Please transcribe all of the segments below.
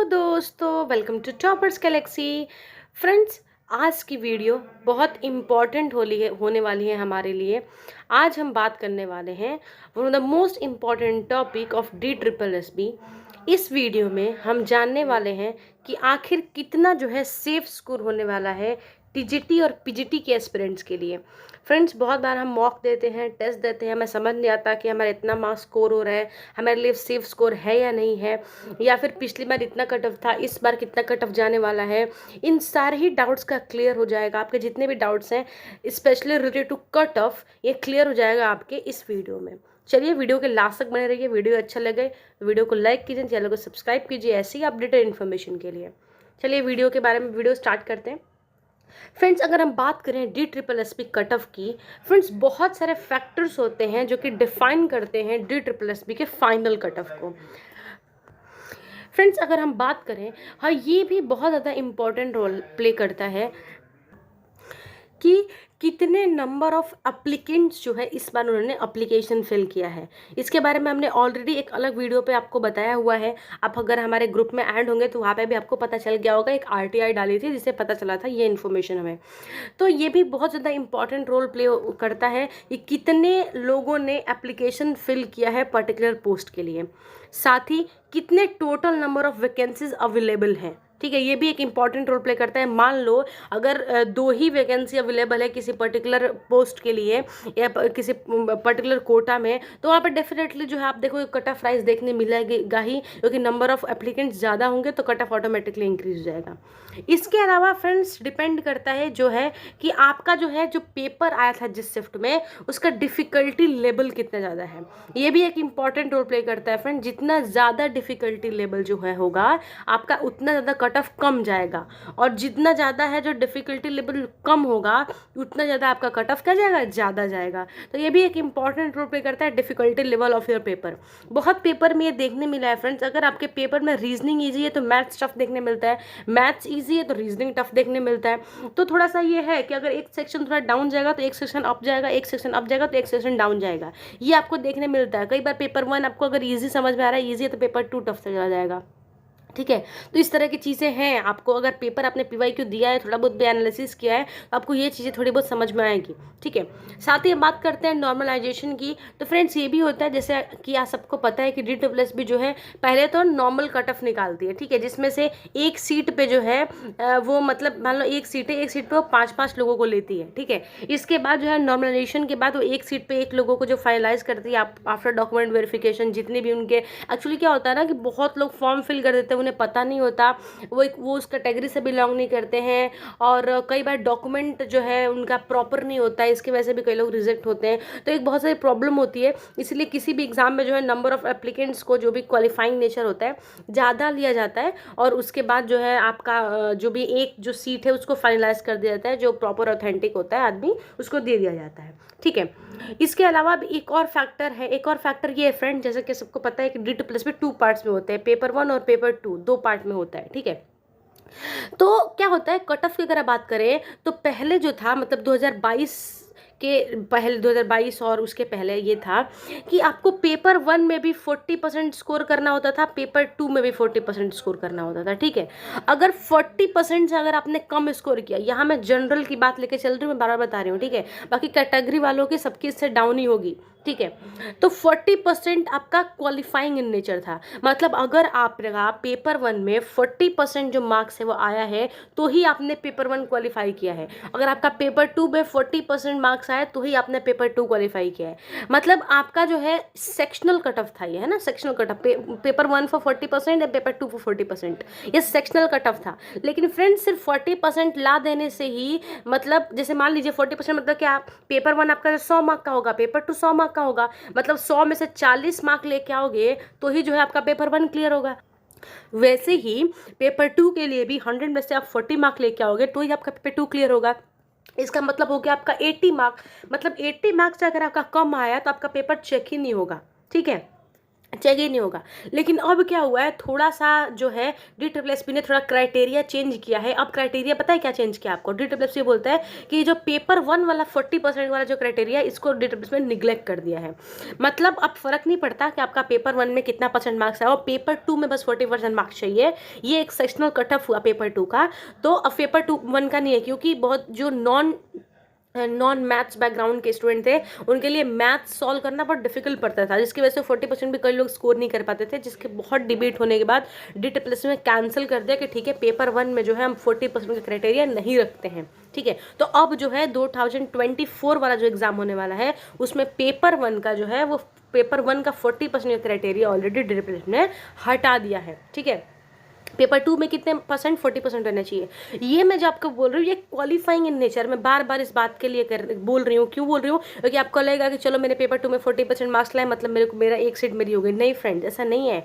दोस्तों, welcome to toppers galaxy. Friends, आज की वीडियो बहुत इम्पॉर्टेंट होने वाली है हमारे लिए। आज हम बात करने वाले हैं one of the most important topic of DSSB। इस वीडियो में हम जानने वाले हैं कि आखिर कितना जो है सेफ स्कोर होने वाला है TGT और PGT के एस्पिरेंट्स के लिए। फ्रेंड्स, बहुत बार हम मॉक देते हैं, टेस्ट देते हैं, हमें समझ नहीं आता कि हमारा इतना मार्क्स स्कोर हो रहा है, हमारे लिए सेफ स्कोर है या नहीं है, या फिर पिछली बार इतना कट ऑफ था, इस बार कितना कट ऑफ जाने वाला है। इन सारे ही डाउट्स का क्लियर हो जाएगा। आपके जितने भी डाउट्स हैं specially related to cut off, ये क्लियर हो जाएगा आपके इस वीडियो में। चलिए वीडियो के लास्ट तक बने रहिए। वीडियो अच्छा लगे वीडियो को लाइक कीजिए, चैनल को सब्सक्राइब कीजिए ऐसी अपडेटेड इन्फॉर्मेशन के लिए। चलिए वीडियो के बारे में वीडियो स्टार्ट करते हैं। फ्रेंड्स, अगर हम बात करें DSSB कट ऑफ की, फ्रेंड्स बहुत सारे फैक्टर्स होते हैं जो कि डिफाइन करते हैं DSSB के फाइनल कट ऑफ को। फ्रेंड्स, अगर हम बात करें, हाँ, ये भी बहुत ज़्यादा इम्पोर्टेंट रोल प्ले करता है कि कितने नंबर ऑफ एप्लीकेंट्स जो है इस बार उन्होंने एप्लीकेशन फिल किया है। इसके बारे में हमने ऑलरेडी एक अलग वीडियो पे आपको बताया हुआ है। आप अगर हमारे ग्रुप में ऐड होंगे तो वहाँ पे भी आपको पता चल गया होगा। एक RTI डाली थी जिससे पता चला था ये इन्फॉर्मेशन हमें। तो ये भी बहुत ज़्यादा इंपॉर्टेंट रोल प्ले करता है कि कितने लोगों ने एप्लीकेशन फिल किया है पर्टिकुलर पोस्ट के लिए, साथ ही कितने total number of vacancies available हैं। ठीक है, ये भी एक इंपॉर्टेंट रोल प्ले करता है। मान लो अगर 2 ही वैकेंसी अवेलेबल है किसी पर्टिकुलर पोस्ट के लिए या किसी पर्टिकुलर कोटा में, तो वहाँ पर डेफिनेटली जो है आप देखो कट ऑफ राइज देखने मिलेगा ही, क्योंकि नंबर ऑफ एप्लीकेंट्स ज़्यादा होंगे तो कट ऑफ ऑटोमेटिकली इंक्रीज हो जाएगा। इसके अलावा फ्रेंड्स डिपेंड करता है जो है कि आपका जो पेपर आया था जिस शिफ्ट में, उसका डिफ़िकल्टी लेवल कितना ज़्यादा है। ये भी एक इंपॉर्टेंट रोल प्ले करता है फ्रेंड। जितना ज़्यादा डिफ़िकल्टी लेवल जो है होगा आपका, उतना ज़्यादा कट ऑफ कम जाएगा, और जितना ज़्यादा है जो डिफ़िकल्टी लेवल कम होगा उतना ज़्यादा आपका कट ऑफ क्या जाएगा, ज़्यादा जाएगा। तो ये भी एक इंपॉर्टेंट रोल प्ले करता है difficulty level of your paper. बहुत पेपर में ये देखने मिला है फ्रेंड्स, अगर आपके पेपर में रीजनिंग ईजी है तो मैथ्स टफ देखने मिलता है, मैथ्स ईजी है तो रीजनिंग टफ देखने मिलता है। तो थोड़ा सा ये है कि अगर एक सेक्शन थोड़ा डाउन जाएगा तो एक सेक्शन अप जाएगा, एक सेक्शन अप जाएगा तो एक सेक्शन डाउन जाएगा। ये आपको देखने मिलता है। कई बार पेपर 1 आपको अगर ईजी समझ में आ रहा है, ईजी है, तो पेपर 2 टफ से चला जाएगा। ठीक है, तो इस तरह की चीज़ें हैं। आपको अगर पेपर आपने PYQ दिया है, थोड़ा बहुत भी एनालिसिस किया है, तो आपको ये चीज़ें थोड़ी बहुत समझ में आएगी। ठीक है, साथ ही हम बात करते हैं नॉर्मलाइजेशन की। तो फ्रेंड्स ये भी होता है, जैसे कि आप सबको पता है कि DSSB जो है पहले तो नॉर्मल कट ऑफ निकालती है। ठीक है, जिसमें से एक सीट पे जो है वो मतलब मान लो एक सीट है, एक सीट पे वो 5-5 लोगों को लेती है। ठीक है, इसके बाद जो है नॉर्मलाइजेशन के बाद वो एक सीट पे एक लोगों को जो फाइनलाइज करती है आफ्टर डॉक्यूमेंट वेरिफिकेशन। जितने भी उनके एक्चुअली क्या होता है ना कि बहुत लोग फॉर्म फिल कर देते हैं, उन्हें पता नहीं होता, वो उस कैटेगरी से बिलोंग नहीं करते हैं, और कई बार डॉक्यूमेंट जो है उनका प्रॉपर नहीं होता है, इसकी वजह से भी कई लोग रिजेक्ट होते हैं। तो एक बहुत सारी प्रॉब्लम होती है। इसलिए किसी भी एग्जाम में जो है नंबर ऑफ एप्लीकेंट्स को, जो भी क्वालिफाइंग नेचर होता है, ज़्यादा लिया जाता है, और उसके बाद जो है आपका जो भी एक जो सीट है उसको फाइनलाइज कर दिया जाता है। जो प्रॉपर ऑथेंटिक होता है आदमी, उसको दे दिया जाता है। ठीक है, इसके अलावा भी एक और फैक्टर है। एक और फैक्टर ये है फ्रेंड, जैसे कि सबको पता है कि DSSB 2 पार्ट्स में होते हैं, पेपर 1 और पेपर 2 2 पार्ट में होता है। ठीक है, तो क्या होता है कट ऑफ की अगर बात करें तो पहले जो था मतलब 2022 के पहले, 2022 और उसके पहले ये था कि आपको पेपर 1 में भी 40% स्कोर करना होता था, पेपर 2 में भी 40% स्कोर करना होता था। ठीक है, अगर 40% से अगर आपने कम स्कोर किया, यहाँ मैं जनरल की बात लेके चल रही हूँ, मैं बार बार बता रही हूँ। ठीक है, बाकी कैटेगरी वालों की सबकी इससे डाउन ही होगी। ठीक है, तो 40% आपका क्वालिफाइंग इन नेचर था। मतलब अगर आपका पेपर 1 में 40% जो मार्क्स है वो आया है, तो ही आपने पेपर 1 क्वालिफाई किया है। अगर आपका पेपर 2 में 40% मार्क्स आया तो ही आपने पेपर 2 क्वालिफाई किया है। मतलब आपका जो है सेक्शनल कट ऑफ था, ये है ना, sectional cut off. Paper 1 for 40% या पेपर 2 फॉर 40%, ये सेक्शनल कट ऑफ था। लेकिन फ्रेंड्स सिर्फ 40% ला देने से ही, मतलब जैसे मान लीजिए 40% मतलब क्या, पेपर 1 आपका 100 मार्क का होगा, पेपर 2 100 मार्क का होगा, मतलब 100 में से 40 मार्क लेके आओगे तो ही जो है आपका पेपर 1 क्लियर होगा। वैसे ही पेपर 2 के लिए भी 100 में से आप 40 मार्क लेके आओगे तो ही आपका पेपर 2 क्लियर होगा। इसका मतलब हो गया आपका 80 मार्क। मतलब 80 मार्क्स से अगर आपका कम आया तो आपका पेपर चेक ही नहीं होगा। ठीक है, चाहिए नहीं होगा। लेकिन अब क्या हुआ है, थोड़ा सा जो है DSSP ने थोड़ा क्राइटेरिया चेंज किया है। अब क्राइटेरिया पता है क्या चेंज किया आपको? DSSP बोलता है कि जो पेपर 1 वाला 40% वाला जो क्राइटेरिया, इसको DSSP ने निगलेक्ट कर दिया है। मतलब अब फर्क नहीं पड़ता कि आपका पेपर 1 में कितना परसेंट मार्क्स आया और पेपर 2 में बस 40% मार्क्स चाहिए। ये एक सेक्शनल कट ऑफ हुआ पेपर 2 का, तो अब पेपर 2 1 का नहीं है, क्योंकि बहुत जो नॉन मैथ्स बैकग्राउंड के स्टूडेंट थे उनके लिए मैथ्स सॉल्व करना बहुत डिफिकल्ट पड़ता था, जिसकी वजह से 40% भी कई लोग स्कोर नहीं कर पाते थे, जिसके बहुत डिबेट होने के बाद DSSP ने कैंसिल कर दिया कि ठीक है पेपर 1 में जो है हम 40% का क्राइटेरिया नहीं रखते हैं। ठीक है, तो अब जो है 2024 वाला जो एग्जाम होने वाला है उसमें पेपर 1 का जो है वो पेपर 1 का 40% का क्राइटेरिया ऑलरेडी DSSP ने हटा दिया है। ठीक है, पेपर 2 में कितने परसेंट? 40% रहना चाहिए। ये मैं जो आपको बोल रही हूँ ये क्वालिफाइंग इन नेचर। मैं बार बार इस बात के लिए बोल रही हूँ। क्यों बोल रही हूँ? क्योंकि आपको लगेगा कि चलो मैंने पेपर 2 में 40% मार्क्स लाए मतलब मेरा एक सीट मेरी हो गई। नहीं फ्रेंड्स, ऐसा नहीं है।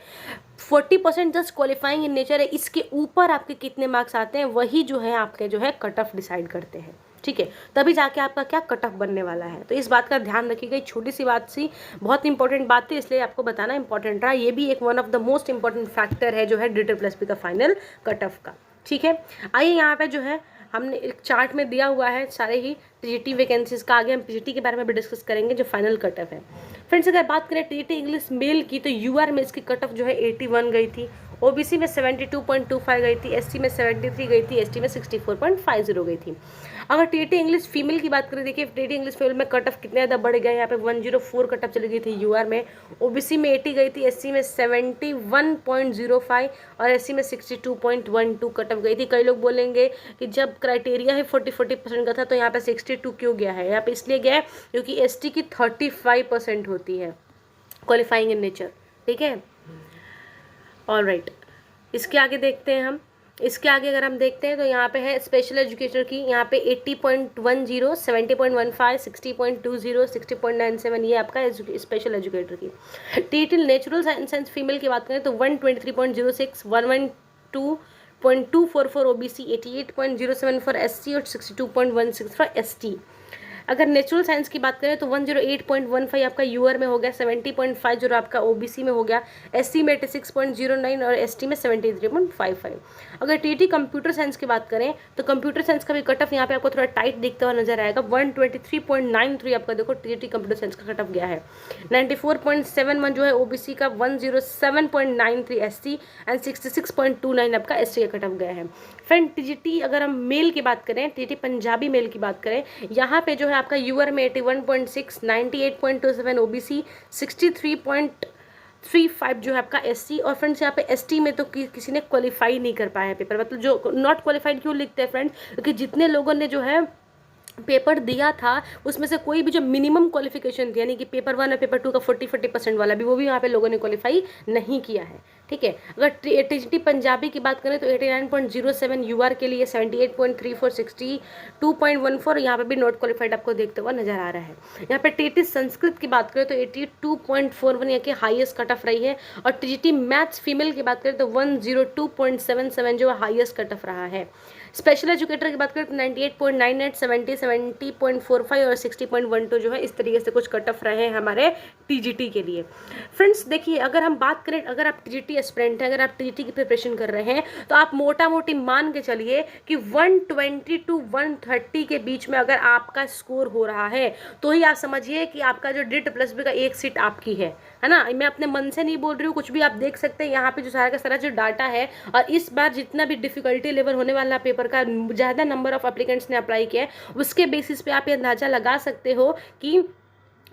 40% जस्ट क्वालिफाइंग इन नेचर है। इसके ऊपर आपके कितने मार्क्स आते हैं वही जो है आपके जो है कट ऑफ डिसाइड करते हैं। ठीक है, तभी जाके आपका क्या कट ऑफ बनने वाला है। तो इस बात का ध्यान रखिएगा। छोटी सी बात सी बहुत इंपॉर्टेंट बात थी, इसलिए आपको बताना इंपॉर्टेंट रहा। ये भी एक one of the most important factor है जो है DSSP का फाइनल कट ऑफ का। ठीक है, आइए यहाँ पे जो है हमने एक चार्ट में दिया हुआ है सारे ही TGT वैकेंसीज का। आगे हम PGT के बारे में भी डिस्कस करेंगे जो फाइनल कट ऑफ है। फ्रेंड्स, अगर बात करें TGT इंग्लिश मेल की तो UR में इसकी कट ऑफ जो है 81 गई थी, OBC में 72.25 गई थी, SC में 73 गई थी, ST में 64.50 गई थी। अगर TGT इंग्लिश फीमेल की बात करें, देखिए TGT इंग्लिश फीमेल में कट ऑफ कितने ज़्यादा बढ़ गया है। यहाँ पे 104 कट ऑफ चली गई थी UR में, OBC में 80 गई थी, SC में 71.05 और SC में 62.12 कट ऑफ गई थी। कई लोग बोलेंगे कि जब क्राइटेरिया है 40% का था तो यहाँ पे 62 क्यों गया है? यहाँ पे इसलिए गया है क्योंकि ST की 35% होती है क्वालिफाइंग इन नेचर। ठीक है, ऑल राइट, इसके आगे देखते हैं हम। इसके आगे अगर हम देखते हैं तो यहाँ पे है स्पेशल एजुकेटर की। यहाँ पे 80.10, 70.15, 60.20, 60.97 ये आपका स्पेशल एजुकेटर की। TGT नेचुरल साइंस फीमेल की बात करें तो 123.06, 112.244 OBC, 88.07 फॉर SC और 62.16 फॉर ST। अगर नेचुरल साइंस की बात करें तो 108.15 आपका UR में हो गया, 70.50 आपका OBC में हो गया, SC में 86.09 और ST में 73.55। अगर TGT कंप्यूटर साइंस की बात करें तो कंप्यूटर साइंस का भी कट ऑफ यहाँ पे आपको थोड़ा टाइट दिखता हुआ नजर आएगा। 123.93 आपका देखो TGT कंप्यूटर साइंस का कट ऑफ गया है। 94.71 जो है OBC का, 107.93 SC एंड 66.29 आपका ST का कट ऑफ गया है। फ्रेंड, TGT अगर हम मेल की बात करें, TGT पंजाबी मेल की बात करें, यहाँ पे जो है आपका UR में 81.6, 98.27 OBC, 63.35 जो है आपका SC और फ्रेंड्स यहाँ पे ST में तो किसी ने क्वालिफाई नहीं कर पाया है पेपर। मतलब जो नॉट क्वालिफाइड क्यों लिखते हैं फ्रेंड्स? क्योंकि जितने लोगों ने जो है पेपर दिया था उसमें से कोई भी जो मिनिमम क्वालिफिकेशन थी, यानी कि पेपर 1 और पेपर 2 का 40% वाला भी, वो भी यहाँ पे लोगों ने क्वालिफाई नहीं किया है। ठीक है, अगर TGT पंजाबी की बात करें तो 89.07 UR के लिए, 78.34, 62.14 यहाँ पे भी नॉट क्वालिफाइड आपको देखते हुआ नजर आ रहा है। यहाँ पे TGT संस्कृत की बात करें तो 82.41 यहाँ की हाईएस्ट कट ऑफ रही है और TGT मैथ्स फीमेल की बात करें तो 102.77 जो हाईएस्ट कट ऑफ रहा है। स्पेशल एजुकेटर की बात करें तो 98.98, 70, 70.45 और 60.12 जो है इस तरीके से कुछ कट ऑफ रहे हैं हमारे TGT के लिए। फ्रेंड्स देखिए, अगर हम बात करें, अगर आप TGT एस्पिरेंट हैं, अगर आप TGT की प्रिपरेशन कर रहे हैं तो आप मोटा मोटी मान के चलिए कि 120 to 130 के बीच में अगर आपका स्कोर हो रहा है तो ही आप समझिए कि आपका जो DSSP का एक सीट आपकी है ना। मैं अपने मन से नहीं बोल रही हूँ, कुछ भी आप देख सकते हैं यहाँ पे जो सारा का सारा जो डाटा है। और इस बार जितना भी डिफिकल्टी लेवल होने वाला पेपर का ज़्यादा नंबर ऑफ एप्लीकेंट्स ने अप्लाई किया है, उसके बेसिस पे आप ये अंदाज़ा लगा सकते हो कि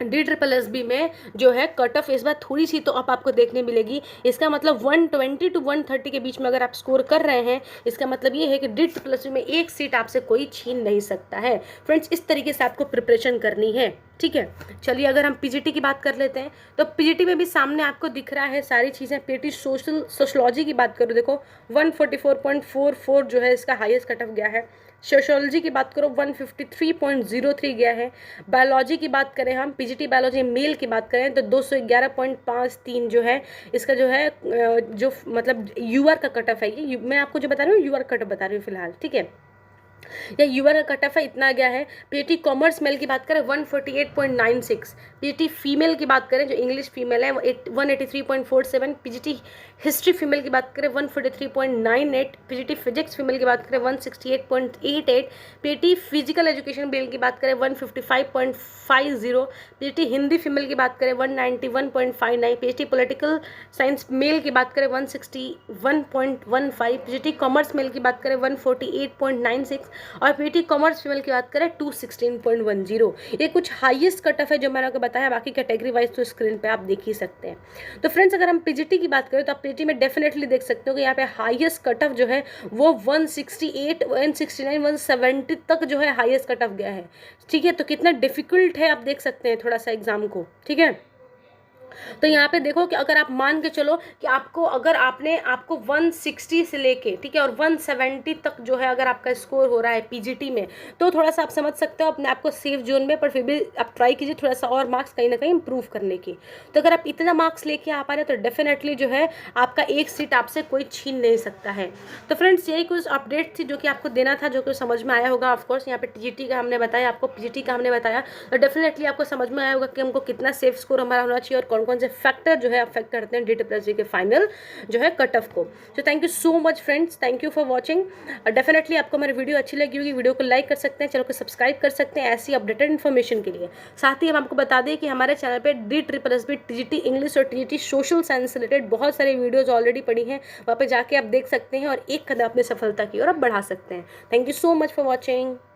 DSSB में जो है कट ऑफ इस बार थोड़ी सी तो आपको देखने मिलेगी। इसका मतलब 120 to 130 के बीच में अगर आप स्कोर कर रहे हैं, इसका मतलब ये है कि DSSB में एक सीट आपसे कोई छीन नहीं सकता है। फ्रेंड्स, इस तरीके से आपको प्रिपरेशन करनी है। ठीक है, चलिए अगर हम PGT की बात कर लेते हैं तो PGT में भी सामने आपको दिख रहा है सारी चीज़ें। PGT सोशलॉजी की बात करो, देखो 144.44 जो है इसका हाईएस्ट कट ऑफ गया है। सोशोलॉजी की बात करो 153.03 गया है। बायोलॉजी की बात करें हम, PGT बायोलॉजी मेल की बात करें तो 211.53 जो है इसका जो है जो मतलब UR का कट ऑफ है। ये मैं आपको जो बता रही हूँ UR कट ऑफ बता रही हूँ फिलहाल। ठीक है, या यूआर का कट ऑफ है इतना गया है। पीजीटी कॉमर्स मेल की बात करें 148.96, पीजीटी फीमेल की बात करें जो इंग्लिश फीमेल है वो 183.47, पीजीटी हिस्ट्री फीमेल की बात करें 143.98, पीजीटी फिजिक्स फीमेल की बात करें 168.88, पीजीटी फिजिकल एजुकेशन मेल की बात करें 155.50, पीजीटी हिंदी फीमेल की बात करें 191.59, पीजीटी पॉलिटिकल साइंस मेल की बात करें 161.15, पीजीटी कॉमर्स मेल की बात करें 148.96 और पीटी कॉमर्स फीमेल की बात करें 216.10। ये कुछ हाईएस्ट कट ऑफ है जो मैंने आपको बताया, बाकी कैटेगरी वाइज तो स्क्रीन पे आप देख ही सकते हैं। तो फ्रेंड्स अगर हम पीजीटी की बात करें तो आप पीजीटी में डेफिनेटली देख सकते हो कि यहाँ पे हाईएस्ट कट ऑफ जो है वो 168, 169, 170 तक जो है हाईएस्ट कट ऑफ गया है। ठीक है, तो कितना डिफिकल्ट है आप देख सकते हैं थोड़ा सा एग्जाम को। ठीक है, तो यहाँ पे देखो कि अगर आप मान के चलो कि आपको अगर आपको 160 से लेके, ठीक है, और 170 तक जो है अगर आपका स्कोर हो रहा है पीजीटी में, तो थोड़ा सा आप समझ सकते हो अपने आपको सेफ जोन में, पर फिर भी आप ट्राई कीजिए थोड़ा सा और मार्क्स कहीं ना कहीं इंप्रूव करने की। तो अगर आप इतना मार्क्स लेके आ पा रहे हैं तो डेफिनेटली जो है आपका एक सीट आपसे कोई छीन नहीं सकता है। तो फ्रेंड्स यही कुछ अपडेट थी जो कि आपको देना था, जो कि समझ में आया होगा। ऑफकोर्स यहाँ पे टीजीटी का हमने बताया, आपको पीजीटी का हमने बताया, तो डेफिनेटली आपको समझ में आया होगा कि हमको कितना सेफ स्कोर हमारा होना चाहिए और कौन कौन से फैक्टर जो है अफेक्ट करते हैं DTPSG के फाइनल जो है कट ऑफ को। तो thank you so much friends, thank you for watching. Definitely आपको मेरी वीडियो अच्छी लगी होगी, वीडियो को लाइक कर सकते हैं, चैनल को सब्सक्राइब कर सकते हैं ऐसी अपडेटेड इन्फॉर्मेशन के लिए। साथ ही हम आपको बता दें कि हमारे चैनल पे DSSB टीजीटी इंग्लिश और टीजीटी सोशल साइंस से रिलेटेड बहुत सारी वीडियोज ऑलरेडी पड़ी हैं, वहाँ पे जाके आप देख सकते हैं और एक कदम अपनी सफलता की ओर आप बढ़ा सकते हैं। Thank you so much for watching.